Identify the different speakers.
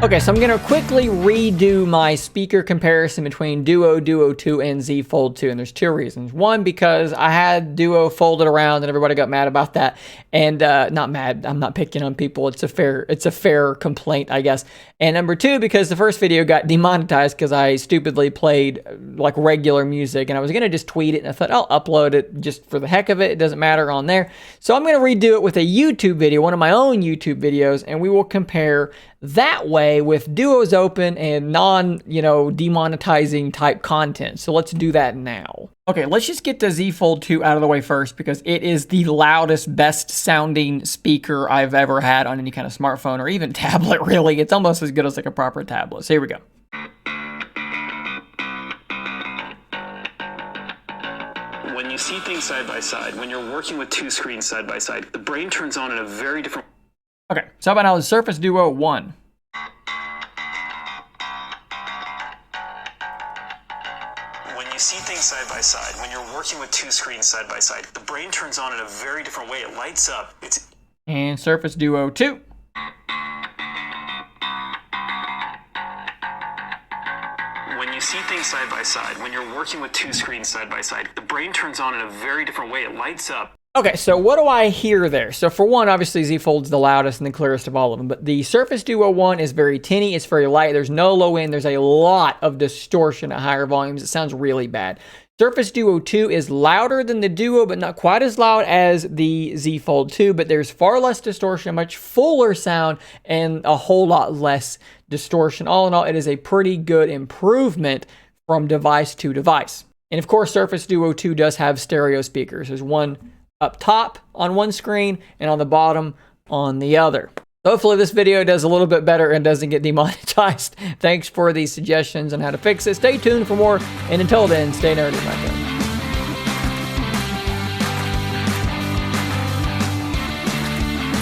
Speaker 1: Okay, so I'm gonna quickly redo my speaker comparison between Duo, Duo 2, and Z Fold 2, and there's two reasons. One, because I had Duo folded around and everybody got mad about that, and not mad, I'm not picking on people, it's a fair complaint, I guess. And number two, because the first video got demonetized because I stupidly played like regular music, and I was gonna just tweet it, and I thought I'll upload it just for the heck of it, it doesn't matter on there. So I'm gonna redo it with a YouTube video, one of my own YouTube videos, and we will compare that way with Duo's open and demonetizing type content. So let's do that now. Okay, let's just get the Z Fold 2 out of the way first because it is the loudest, best sounding speaker I've ever had on any kind of smartphone or even tablet, really. It's almost as good as like a proper tablet. So here we go.
Speaker 2: When you see things side by side, when you're working with two screens side by side, the brain turns on in a very different...
Speaker 1: Okay, so how about now the Surface Duo 1?
Speaker 2: When you see things side by side, when you're working with two screens side by side, the brain turns on in a very different way. It lights up.
Speaker 1: And Surface Duo 2.
Speaker 2: When you see things side by side, when you're working with two screens side by side, the brain turns on in a very different way. It lights up.
Speaker 1: Okay, so what do I hear there? So for one, obviously Z Fold's the loudest and the clearest of all of them, but the Surface Duo 1 is very tinny, it's very light, there's no low end, there's a lot of distortion at higher volumes, it sounds really bad. Surface Duo 2 is louder than the Duo, but not quite as loud as the Z Fold 2, but there's far less distortion, much fuller sound, and a whole lot less distortion. All in all, it is a pretty good improvement from device to device. And of course, Surface Duo 2 does have stereo speakers. There's one up top on one screen and on the bottom on the other. Hopefully this video does a little bit better and doesn't get demonetized. Thanks for these suggestions on how to fix it. Stay tuned for more, and until then, stay nerdy, my friends.